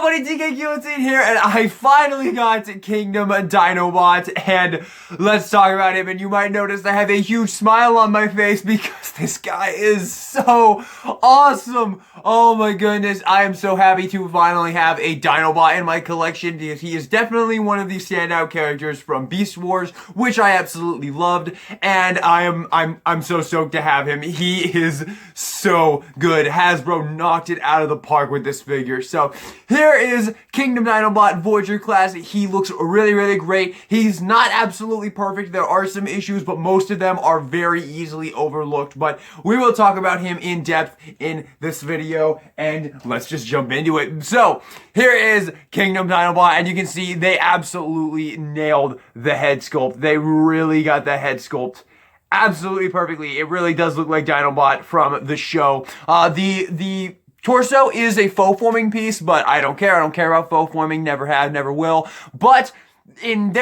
everybody, DK Guillotine here, and I finally got Kingdom Dinobot, and let's talk about him. And you might notice I have a huge smile on my face because this guy is so awesome. Oh my goodness, I am so happy to finally have a Dinobot in my collection because he is definitely one of the standout characters from Beast Wars, which I absolutely loved, and I'm so stoked to have him. He is so good. Hasbro knocked it out of the park with this figure. So here is Kingdom Dinobot Voyager class. He looks really great. He's not absolutely perfect. There are some issues, but most of them are very easily overlooked. But we will talk about him in depth in this video, and let's just jump into it. So here is Kingdom Dinobot, and you can see they absolutely nailed the head sculpt. They really got the head sculpt absolutely perfectly. It really does look like Dinobot from the show. The torso is a faux forming piece, but I don't care. I don't care about faux forming. Never have, never will. But in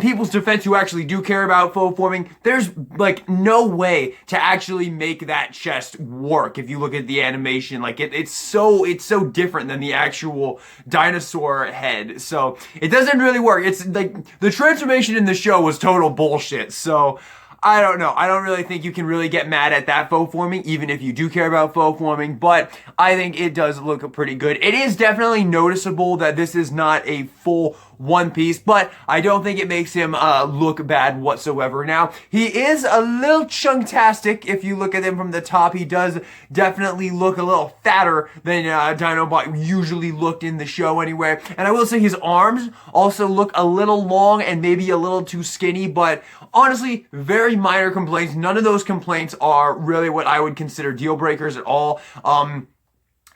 people's defense who actually do care about faux forming, there's like no way to actually make that chest work. If you look at the animation, like it's so different than the actual dinosaur head. So it doesn't really work. It's like the transformation in the show was total bullshit. So I don't know. I don't really think you can really get mad at that faux forming, even if you do care about faux forming, but I think it does look pretty good. It is definitely noticeable that this is not a full one piece, but I don't think it makes him look bad whatsoever. Now, he is a little chunktastic. If you look at him from the top, he does definitely look a little fatter than Dinobot usually looked in the show anyway. And I will say his arms also look a little long and maybe a little too skinny, but honestly, very minor complaints. None of those complaints are really what I would consider deal breakers at all.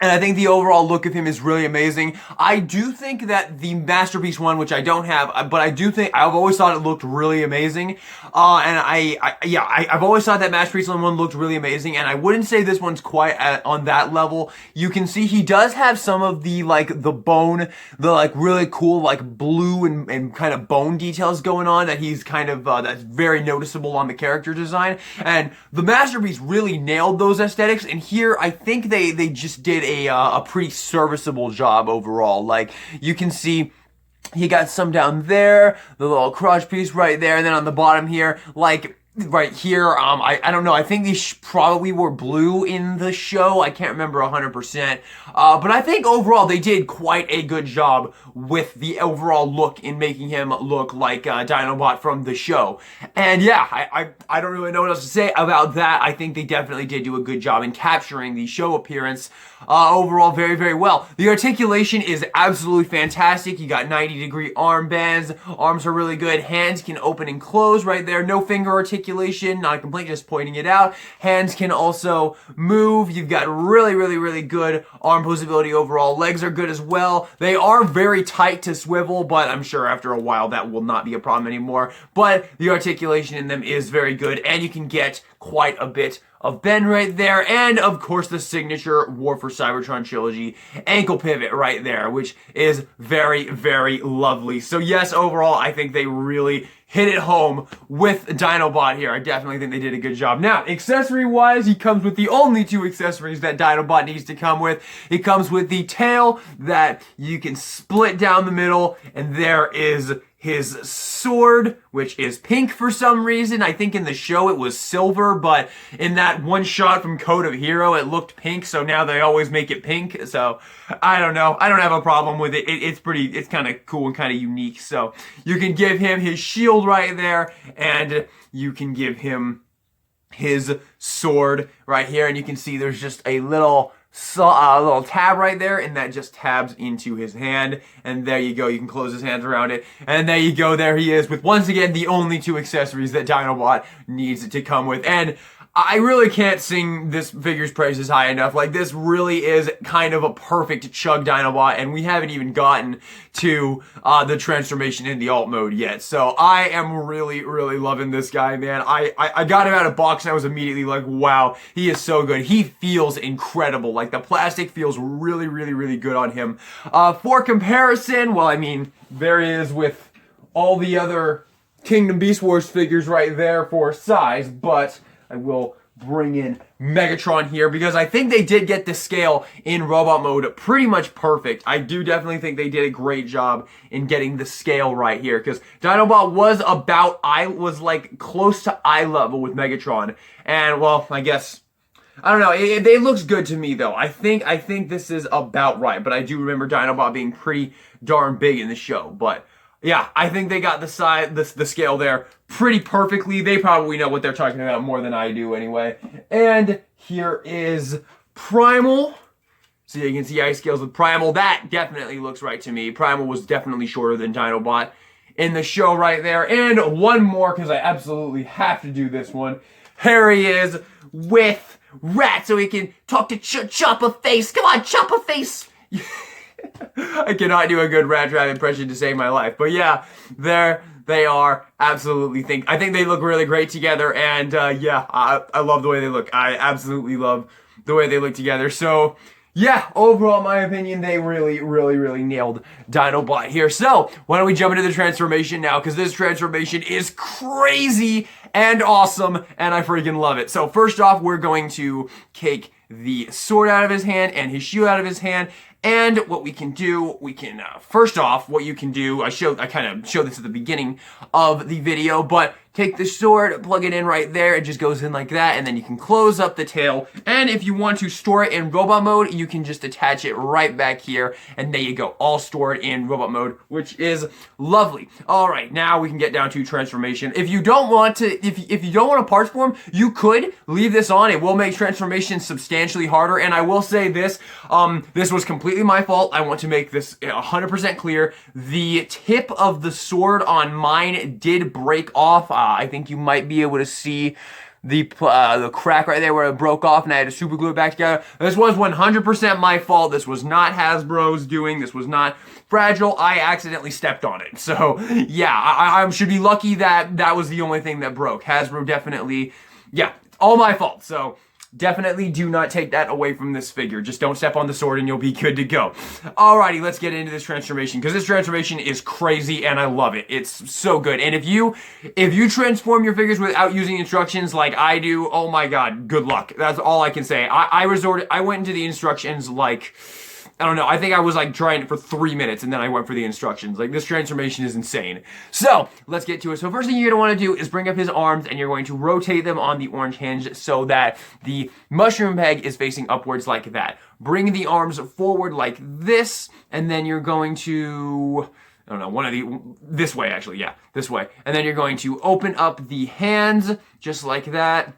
And I think the overall look of him is really amazing. I do think that the Masterpiece one, which I don't have, but I do think, I've always thought it looked really amazing. And I've always thought that Masterpiece one looked really amazing, and I wouldn't say this one's quite on that level. You can see he does have some of the, like, the bone, the, like, really cool, like, blue and kind of bone details going on that he's kind of, that's very noticeable on the character design. And the Masterpiece really nailed those aesthetics, and here, I think they just did a pretty serviceable job overall. Like, you can see he got some down there, the little crotch piece right there, and then on the bottom here, like right here, I don't know, I think these probably were blue in the show. I can't remember 100%. But I think overall they did quite a good job with the overall look in making him look like Dinobot from the show. And yeah, I don't really know what else to say about that. I think they definitely did do a good job in capturing the show appearance overall very well. The articulation is absolutely fantastic. You got 90-degree arm bands. Arms are really good. Hands can open and close right there. No finger articulation. Not a complaint, just pointing it out. Hands can also move. You've got really good arm posability overall. Legs are good as well. They are very tight to swivel, but I'm sure after a while that will not be a problem anymore. But the articulation in them is very good, and you can get quite a bit of bend right there, and of course the signature War for Cybertron trilogy ankle pivot right there, which is very lovely. So yes, overall I think they really hit it home with Dinobot here. I definitely think they did a good job. Now, accessory wise, he comes with the only two accessories that Dinobot needs to come with. It comes with the tail that you can split down the middle, and there is his sword, which is pink for some reason. I think in the show it was silver, but in that one shot from Code of Hero, it looked pink, so now they always make it pink. So, I don't know. I don't have a problem with it. It's kind of cool and kind of unique. So, you can give him his shield right there, and you can give him his sword right here, and you can see there's just a little tab right there, and that just tabs into his hand, and there you go. You can close his hands around it, and there you go. There he is with, once again, the only two accessories that Dinobot needs to come with. And I really can't sing this figure's praises high enough. Like, this really is kind of a perfect chug Dinobot, and we haven't even gotten to the transformation in the alt mode yet. So I am really loving this guy, man. I got him out of box, and I was immediately like, wow, he is so good. He feels incredible. Like, the plastic feels really good on him. For comparison, well, I mean, there he is with all the other Kingdom Beast Wars figures right there for size, but I will bring in Megatron here, because I think they did get the scale in robot mode pretty much perfect. I do definitely think they did a great job in getting the scale right here, because Dinobot was like close to eye level with Megatron, and well, I guess, I don't know, it looks good to me though. I think this is about right, but I do remember Dinobot being pretty darn big in the show, but yeah, I think they got the scale there pretty perfectly. They probably know what they're talking about more than I do anyway. And here is Primal. So you can see ice scales with Primal. That definitely looks right to me. Primal was definitely shorter than Dinobot in the show right there. And one more, because I absolutely have to do this one. Here he is with Rat, so he can talk to Chopper Face. Come on, Chopper Face! I cannot do a good Rat Trap impression to save my life. But yeah, there they are. Absolutely I think they look really great together. And yeah, I love the way they look. I absolutely love the way they look together. So yeah, overall, in my opinion, they really nailed Dinobot here. So why don't we jump into the transformation now, because this transformation is crazy and awesome, and I freaking love it. So first off, we're going to take the sword out of his hand and his shield out of his hand. And what we can do, first off, what you can do, I kind of showed this at the beginning of the video, but take the sword, plug it in right there, it just goes in like that, and then you can close up the tail, and if you want to store it in robot mode, you can just attach it right back here, and there you go, all stored in robot mode, which is lovely. Alright, now we can get down to transformation. If you don't want to, if you don't want a parts form, you could leave this on. It will make transformation substantially harder, and I will say this, this was completely my fault. I want to make this 100% clear. The tip of the sword on mine did break off. I think you might be able to see the crack right there where it broke off, and I had to super glue it back together. This was 100% my fault. This was not Hasbro's doing. This was not Fragile. I accidentally stepped on it. So yeah, I should be lucky that that was the only thing that broke. Hasbro definitely, yeah, all my fault. So definitely do not take that away from this figure. Just don't step on the sword and you'll be good to go. Alrighty, let's get into this transformation, because this transformation is crazy and I love it. It's so good. And if you transform your figures without using instructions like I do, oh my god, good luck. That's all I can say. I went into the instructions like, I don't know, I think I was like trying it for 3 minutes and then I went for the instructions. Like, this transformation is insane. So, let's get to it. So first thing you're going to want to do is bring up his arms, and you're going to rotate them on the orange hinge so that the mushroom peg is facing upwards like that. Bring the arms forward like this, and then you're going to, I don't know, this way actually, yeah, this way. And then you're going to open up the hands just like that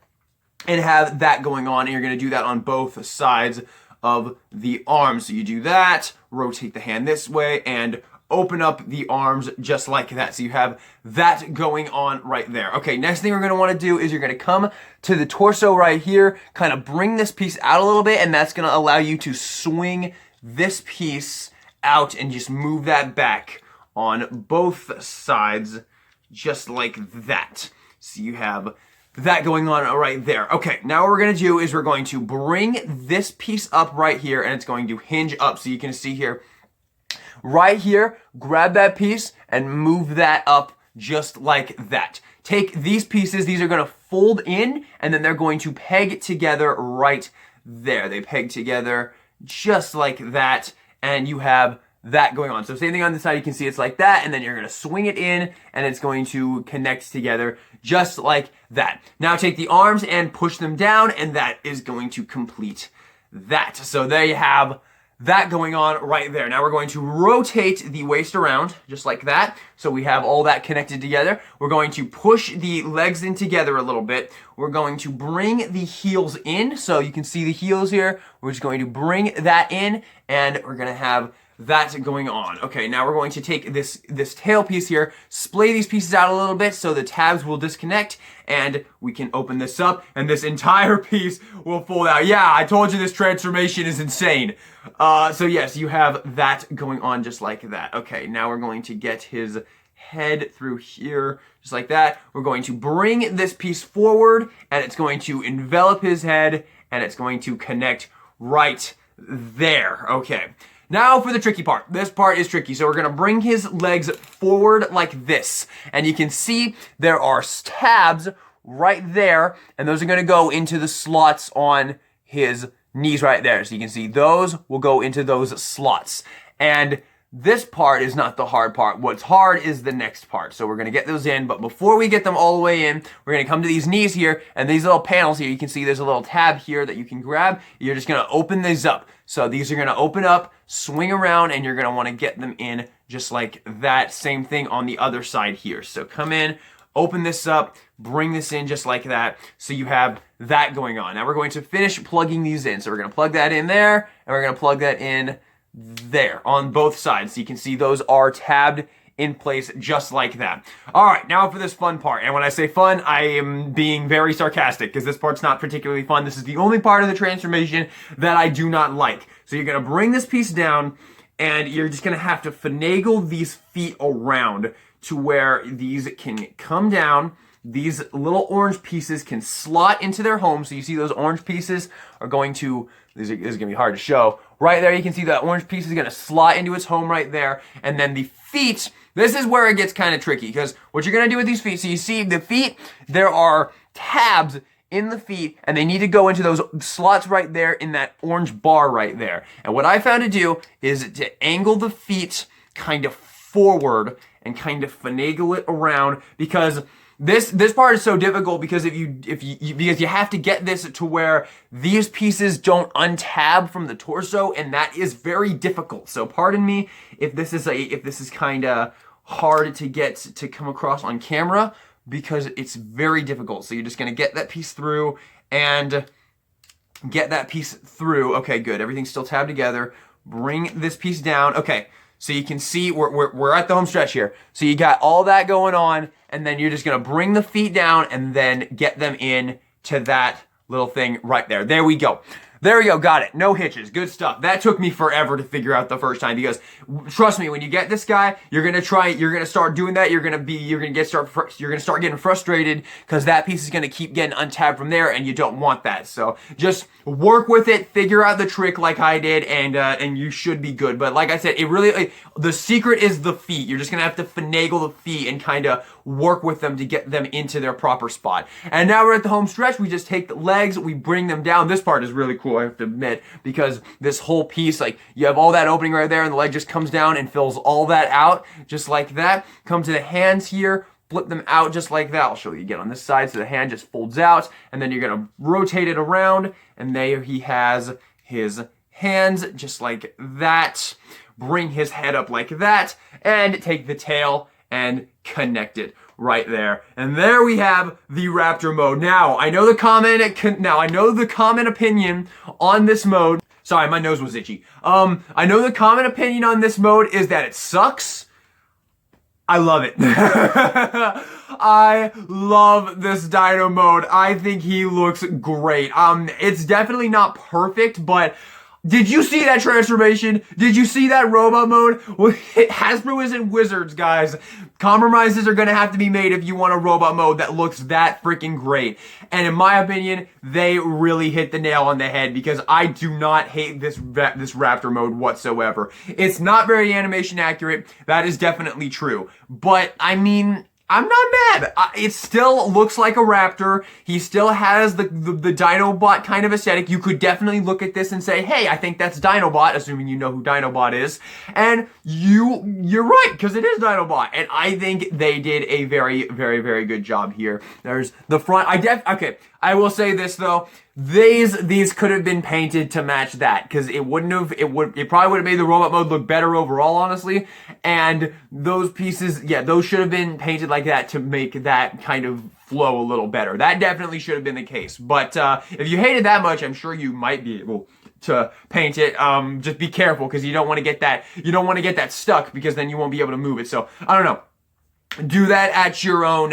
and have that going on, and you're going to do that on both sides of the arms. So you do that, rotate the hand this way, and open up the arms just like that. So you have that going on right there. Okay, next thing we're going to want to do is you're going to come to the torso right here, kind of bring this piece out a little bit, and that's going to allow you to swing this piece out and just move that back on both sides just like that. So you have that going on right there. Okay, now what we're going to do is we're going to bring this piece up right here, and it's going to hinge up. So you can see here, right here, grab that piece and move that up just like that. Take these pieces, these are going to fold in, and then they're going to peg together right there. They peg together just like that, and you have that going on. So same thing on this side, you can see it's like that, and then you're going to swing it in, and it's going to connect together just like that. Now take the arms and push them down, and that is going to complete that. So there you have that going on right there. Now we're going to rotate the waist around just like that. So we have all that connected together. We're going to push the legs in together a little bit. We're going to bring the heels in. So you can see the heels here. We're just going to bring that in, and we're going to have that going on. Okay, now we're going to take this tail piece here, splay these pieces out a little bit so the tabs will disconnect, and we can open this up, and this entire piece will fold out. Yeah, I told you this transformation is insane. So yes, you have that going on just like that. Okay, now we're going to get his head through here, just like that. We're going to bring this piece forward, and it's going to envelop his head, and it's going to connect right there. Okay. Now for the tricky part. This part is tricky. So we're going to bring his legs forward like this. And you can see there are tabs right there, and those are going to go into the slots on his knees right there. So you can see those will go into those slots. And this part is not the hard part. What's hard is the next part. So we're going to get those in, but before we get them all the way in, we're going to come to these knees here, and these little panels here, you can see there's a little tab here that you can grab. You're just going to open these up. So these are going to open up, swing around, and you're going to want to get them in just like that. Same thing on the other side here. So come in, open this up, bring this in just like that. So you have that going on. Now we're going to finish plugging these in. So we're going to plug that in there, and we're going to plug that in there on both sides. So you can see those are tabbed in place just like that. All right, now for this fun part. And when I say fun, I am being very sarcastic because this part's not particularly fun. This is the only part of the transformation that I do not like. So you're going to bring this piece down, and you're just going to have to finagle these feet around to where these can come down. These little orange pieces can slot into their home. So you see those orange pieces are going to, this is going to be hard to show. Right there, you can see that orange piece is going to slot into its home right there. And then the feet, this is where it gets kind of tricky, because what you're going to do with these feet, so you see the feet, there are tabs in the feet, and they need to go into those slots right there in that orange bar right there. And what I found to do is to angle the feet kind of forward and kind of finagle it around, because this part is so difficult because because you have to get this to where these pieces don't untab from the torso, and that is very difficult. So pardon me if this is kind of hard to get to come across on camera, because it's very difficult. So you're just going to get that piece through and get that piece through. Okay, good. Everything's still tabbed together. Bring this piece down. Okay. So you can see we're at the home stretch here. So you got all that going on, and then you're just gonna bring the feet down and then get them in to that little thing right there. There we go. There we go, got it. No hitches, good stuff. That took me forever to figure out the first time, because trust me, when you get this guy, you're gonna start doing that. You're gonna start getting frustrated because that piece is gonna keep getting untabbed from there, and you don't want that. So just work with it, figure out the trick like I did, and you should be good. But like I said, the secret is the feet. You're just gonna have to finagle the feet and kind of work with them to get them into their proper spot. And now we're at the home stretch. We just take the legs, we bring them down. This part is really cool, I have to admit, because this whole piece, like, you have all that opening right there, and the leg just comes down and fills all that out, just like that. Come to the hands here, flip them out just like that. I'll show you again on this side. So the hand just folds out, and then you're gonna rotate it around, and there he has his hands just like that. Bring his head up like that, and take the tail and connect it right there. And there we have the Raptor mode. Now, I know the common opinion on this mode. Sorry, my nose was itchy. I know the common opinion on this mode is that it sucks. I love it. I love this Dino mode. I think he looks great. It's definitely not perfect, but did you see that transformation? Did you see that robot mode? Well, Hasbro isn't wizards, guys. Compromises are gonna have to be made if you want a robot mode that looks that freaking great. And in my opinion, they really hit the nail on the head, because I do not hate this Raptor mode whatsoever. It's not very animation accurate. That is definitely true. But I mean, I'm not mad. It still looks like a Raptor. He still has the Dinobot kind of aesthetic. You could definitely look at this and say, hey, I think that's Dinobot, assuming you know who Dinobot is. And you're right, because it is Dinobot. And I think they did a very, very, very good job here. There's the front. Okay, I will say this though. These could have been painted to match that, because it probably would have made the robot mode look better overall, honestly. And those pieces, yeah, those should have been painted like that to make that kind of flow a little better. That definitely should have been the case. But if you hate it that much, I'm sure you might be able to paint it. Just be careful, because you don't want to get that stuck, because then you won't be able to move it. So I don't know. Do that at your own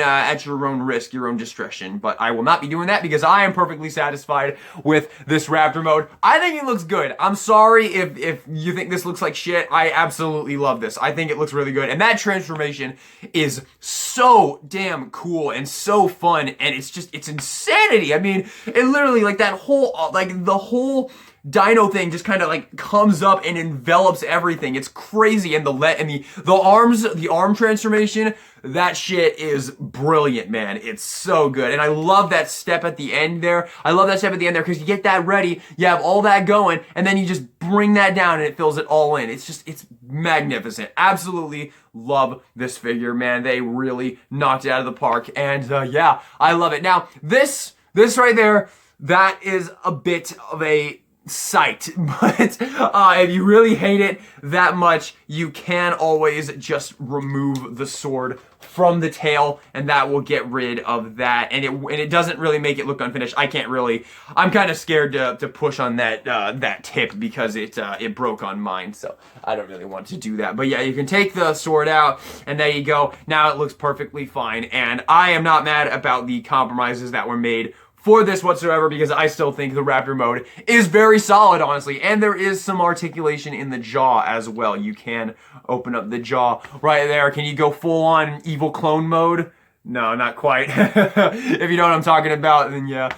risk, your own discretion. But I will not be doing that, because I am perfectly satisfied with this Raptor mode. I think it looks good. I'm sorry if you think this looks like shit. I absolutely love this. I think it looks really good. And that transformation is so damn cool and so fun. And it's insanity. I mean, it literally, like, that whole, like, the whole dino thing just kind of like comes up and envelops everything. It's crazy. And the arm transformation, that shit is brilliant, man. It's so good. And I love that step at the end there. I love that step at the end there because you get that ready, you have all that going, and then you just bring that down and it fills it all in. It's magnificent. Absolutely love this figure, man. They really knocked it out of the park. And yeah, I love it. Now, this right there, that is a bit of a sight, but if you really hate it that much, you can always just remove the sword from the tail, and that will get rid of that, and it doesn't really make it look unfinished. I'm kind of scared to push on that tip because it broke on mine, so I don't really want to do that. But yeah, you can take the sword out, and there you go. Now it looks perfectly fine, and I am not mad about the compromises that were made for this whatsoever, because I still think the Raptor mode is very solid, honestly. And there is some articulation in the jaw as well. You can open up the jaw right there. Can you go full on evil clone mode? No, not quite. If you know what I'm talking about, then yeah.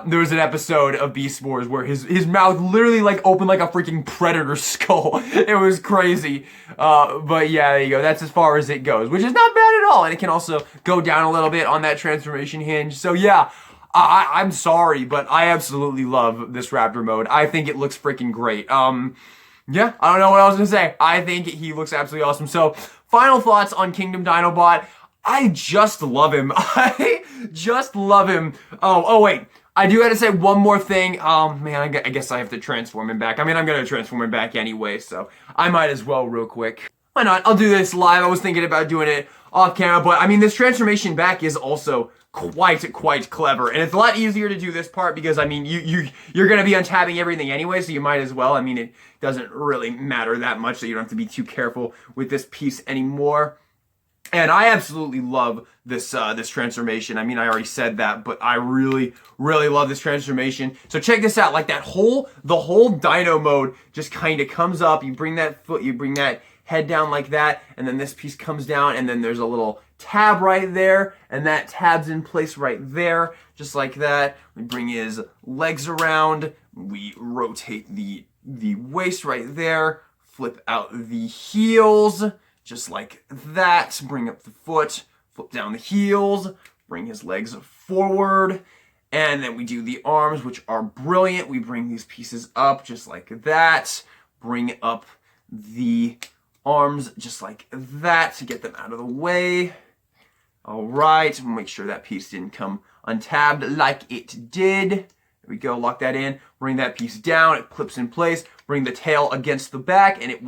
There was an episode of Beast Wars where his mouth literally like opened like a freaking predator skull. It was crazy. But yeah, there you go. That's as far as it goes, which is not bad at all. And it can also go down a little bit on that transformation hinge. So yeah. I'm sorry, but I absolutely love this Raptor mode. I think it looks freaking great. Yeah, I don't know what I was gonna say. I think he looks absolutely awesome. So, final thoughts on Kingdom Dinobot. I just love him. I just love him. Oh wait. I do have to say one more thing. Man, I guess I have to transform him back. I mean, I'm gonna transform him back anyway, so I might as well real quick. Why not? I'll do this live. I was thinking about doing it off camera, but I mean, this transformation back is also quite clever, and it's a lot easier to do this part because I mean you're gonna be untabbing everything anyway, so you might as well. I mean, it doesn't really matter that much, so you don't have to be too careful with this piece anymore. And I absolutely love this this transformation. I mean, I already said that, but I really love this transformation. So check this out. Like the whole dino mode just kind of comes up. You bring that head down like that, and then this piece comes down, and then there's a little tab right there, and that tab's in place right there, just like that. We bring his legs around, we rotate the waist right there, flip out the heels, just like that, bring up the foot, flip down the heels, bring his legs forward, and then we do the arms, which are brilliant. We bring these pieces up just like that, bring up the arms just like that to get them out of the way. All right, make sure that piece didn't come untabbed like it did. There we go, lock that in, bring that piece down, it clips in place, bring the tail against the back, and it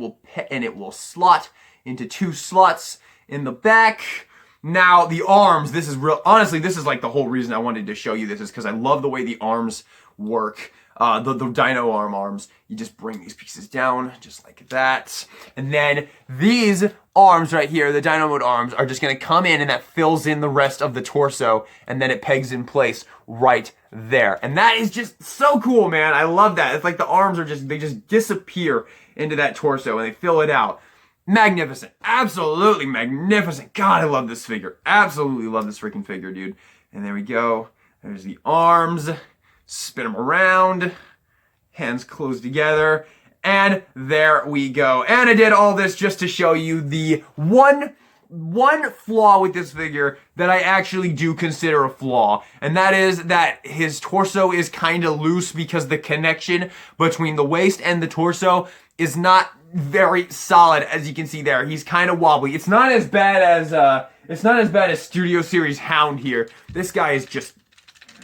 will slot into 2 slots in the back. Now, the arms, this is real, honestly, this is like the whole reason I wanted to show you this, is because I love the way the arms work. The Dino Arm Arms, you just bring these pieces down just like that. And then these arms right here, the Dino Mode arms, are just gonna come in, and that fills in the rest of the torso, and then it pegs in place right there. And that is just so cool, man. I love that. It's like the arms are they just disappear into that torso and they fill it out. Magnificent. Absolutely magnificent. God, I love this figure. Absolutely love this freaking figure, dude. And there we go. There's the arms. Spin them around, hands closed together, and there we go. And I did all this just to show you the one flaw with this figure that I actually do consider a flaw, and that is that his torso is kind of loose because the connection between the waist and the torso is not very solid, as you can see there. He's kind of wobbly. It's not as bad as Studio Series Hound here. This guy is just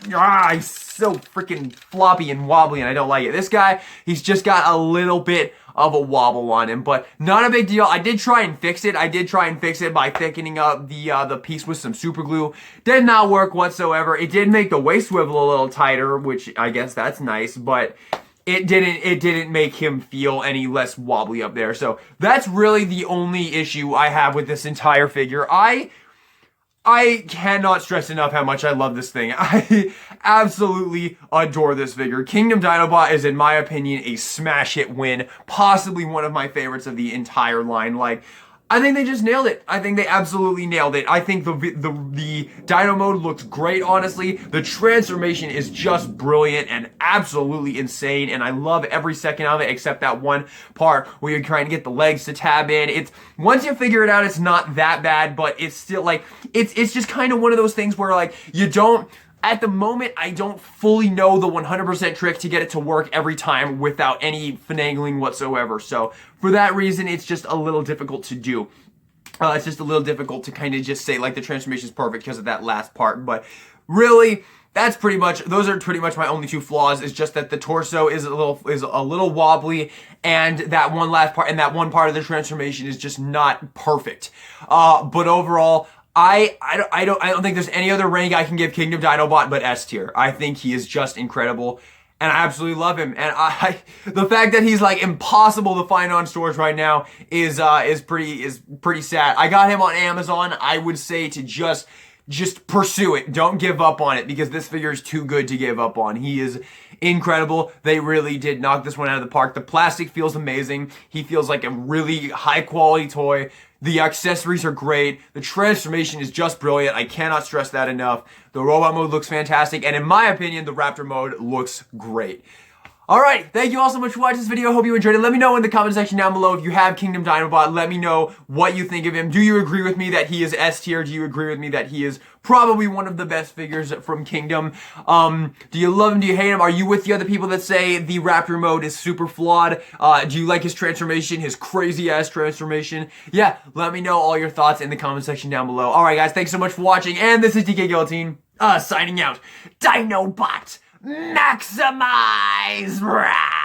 he's so freaking floppy and wobbly, and I don't like it. This guy, he's just got a little bit of a wobble on him, but not a big deal. I did try and fix it. I did try and fix it by thickening up the piece with some super glue. Did not work whatsoever. It did make the waist swivel a little tighter, which I guess that's nice, but it didn't make him feel any less wobbly up there. So that's really the only issue I have with this entire figure. I cannot stress enough how much I love this thing. I absolutely adore this figure. Kingdom Dinobot is, in my opinion, a smash hit win. Possibly one of my favorites of the entire line. Like, I think they just nailed it. I think they absolutely nailed it. I think the Dino mode looks great, honestly. The transformation is just brilliant and absolutely insane, and I love every second of it except that one part where you're trying to get the legs to tab in. It's once you figure it out, it's not that bad, but it's still like it's just kind of one of those things where like you don't. At the moment, I don't fully know the 100% trick to get it to work every time without any finagling whatsoever. So for that reason, it's just a little difficult to do. It's just a little difficult to kind of just say like the transformation is perfect because of that last part. But really, those are pretty much my only two flaws. Is just that the torso is a little wobbly, and that one last part and that one part of the transformation is just not perfect. But overall, I don't think there's any other rank I can give Kingdom Dinobot but S tier. I think he is just incredible, and I absolutely love him. And the fact that he's like impossible to find on stores right now is pretty sad. I got him on Amazon. I would say to just pursue it. Don't give up on it because this figure is too good to give up on. He is incredible. They really did knock this one out of the park. The plastic feels amazing. He feels like a really high quality toy. The accessories are great. The transformation is just brilliant. I cannot stress that enough. The robot mode looks fantastic. And in my opinion, the Raptor mode looks great. Alright, thank you all so much for watching this video. I hope you enjoyed it. Let me know in the comment section down below if you have Kingdom Dinobot. Let me know what you think of him. Do you agree with me that he is S tier? Do you agree with me that he is probably one of the best figures from Kingdom? Do you love him? Do you hate him? Are you with the other people that say the Raptor mode is super flawed? Do you like his transformation, his crazy ass transformation? Yeah, let me know all your thoughts in the comment section down below. Alright guys, thanks so much for watching, and this is DK Guillotine, signing out. Dinobot! Maximize! Rah!